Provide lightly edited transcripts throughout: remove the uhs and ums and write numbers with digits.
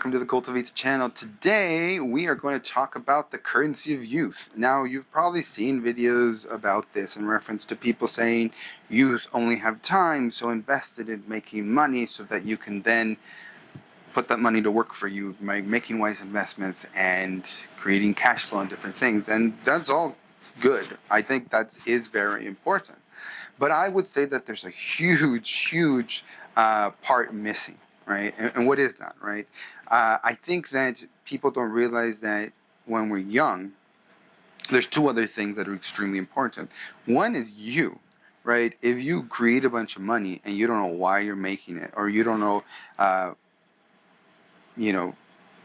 welcome to the Cultivate channel. Today we are going to talk about the currency of youth. Now, you've probably seen videos about this in reference to people saying youth only have time, so invest it in making money so that you can then put that money to work for you by making wise investments and creating cash flow and different things. And that's all good. I think that is very important. But I would say that there's a huge part missing, right? And what is that, right? I think that people don't realize that when we're young, there's two other things that are extremely important. One is you, right? If you create a bunch of money and you don't know why you're making it, or you don't know,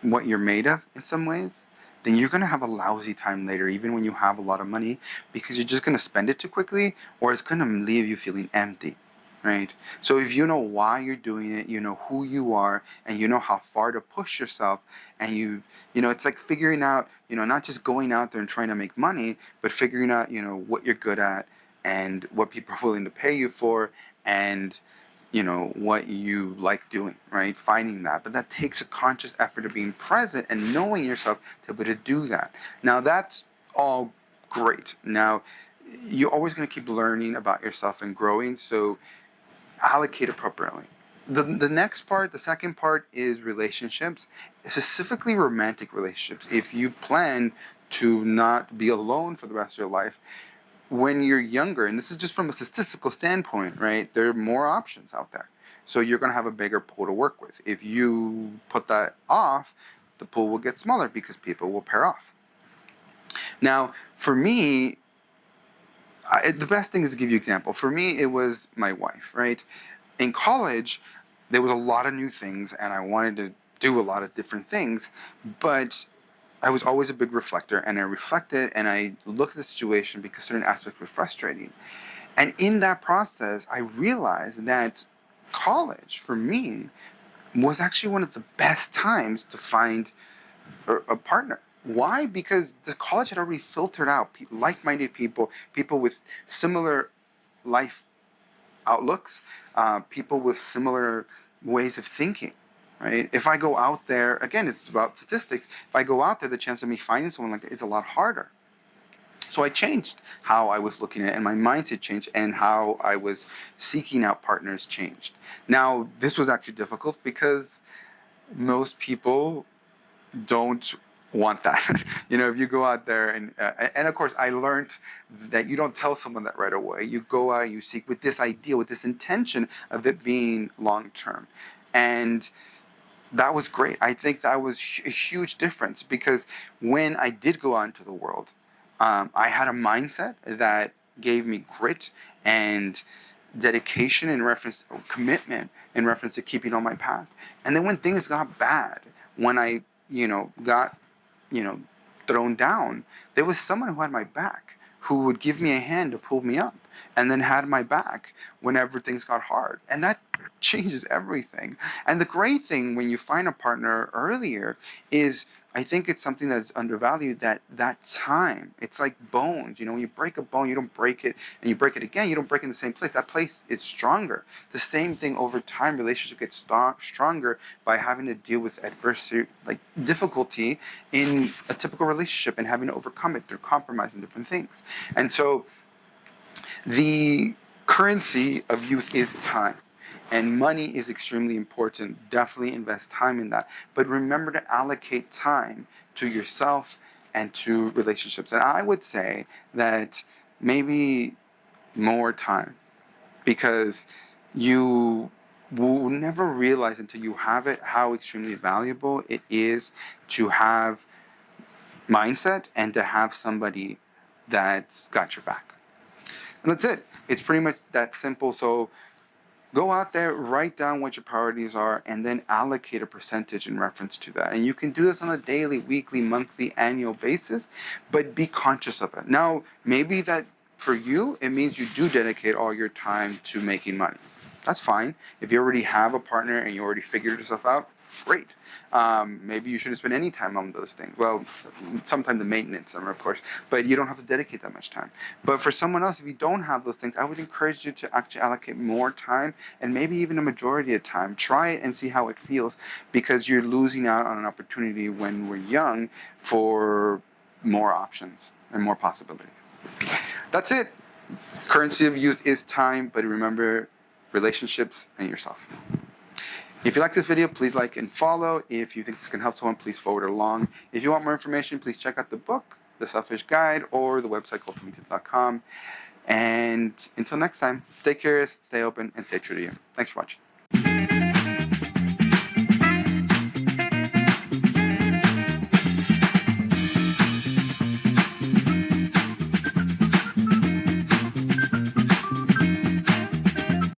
what you're made of in some ways, then you're going to have a lousy time later, even when you have a lot of money, because you're just going to spend it too quickly, or it's going to leave you feeling empty, right? So if you know why you're doing it, you know who you are, and you know how far to push yourself, and it's like figuring out, not just going out there and trying to make money, but figuring out, what you're good at and what people are willing to pay you for, and what you like doing, right? Finding that. But that takes a conscious effort of being present and knowing yourself to be able to do that. Now, that's all great. Now, you're always going to keep learning about yourself and growing, so allocate appropriately. The next part, the second part, is relationships, specifically romantic relationships. If you plan to not be alone for the rest of your life, when you're younger, and this is just from a statistical standpoint, right, there are more options out there. So you're going to have a bigger pool to work with. If you put that off, the pool will get smaller because people will pair off. Now, for me, the best thing is to give you an example. For me, it was my wife, right? In college, there was a lot of new things, and I wanted to do a lot of different things, but I was always a big reflector, and I reflected and I looked at the situation because certain aspects were frustrating. And in that process, I realized that college, for me, was actually one of the best times to find a partner. Why? Because the college had already filtered out like-minded people, people with similar life outlooks, people with similar ways of thinking. Right? If I go out there, again, it's about statistics. If I go out there, the chance of me finding someone like that is a lot harder. So I changed how I was looking at it, and my mindset changed, and how I was seeking out partners changed. Now, this was actually difficult because most people don't want that. If you go out there and of course, I learned that you don't tell someone that right away. You go out, you seek with this idea, with this intention of it being long-term. And that was great. I think that was a huge difference, because when I did go out into the world, I had a mindset that gave me grit and dedication in reference to commitment, in reference to keeping on my path. And then when things got bad, when I, got, thrown down, there was someone who had my back, who would give me a hand to pull me up, and then had my back whenever things got hard. And that changes everything. And the great thing when you find a partner earlier is, I think it's something that's undervalued, that time. It's like bones. When you break a bone, you don't break it and you break it again, you don't break it in the same place. That place is stronger. The same thing over time, relationship gets stronger by having to deal with adversity, like difficulty in a typical relationship, and having to overcome it through compromise and different things. And so the currency of youth is time. And money is extremely important. Definitely invest time in that. But remember to allocate time to yourself and to relationships. And I would say that maybe more time, because you will never realize until you have it how extremely valuable it is to have mindset and to have somebody that's got your back. And that's it. It's pretty much that simple. So go out there, write down what your priorities are, and then allocate a percentage in reference to that. And you can do this on a daily, weekly, monthly, annual basis, but be conscious of it. Now, maybe that for you, it means you do dedicate all your time to making money. That's fine. If you already have a partner and you already figured yourself out, great. Maybe you shouldn't spend any time on those things. Well, sometimes the maintenance, of course, but you don't have to dedicate that much time. But for someone else, if you don't have those things, I would encourage you to actually allocate more time, and maybe even a majority of time. Try it and see how it feels, because you're losing out on an opportunity when we're young for more options and more possibilities. That's it. Currency of youth is time, but remember, relationships and yourself. If you like this video, please like and follow. If you think this can help someone, please forward it along. If you want more information, please check out the book, The Selfish Guide, or the website cultivated.com. And until next time, stay curious, stay open, and stay true to you. Thanks for watching.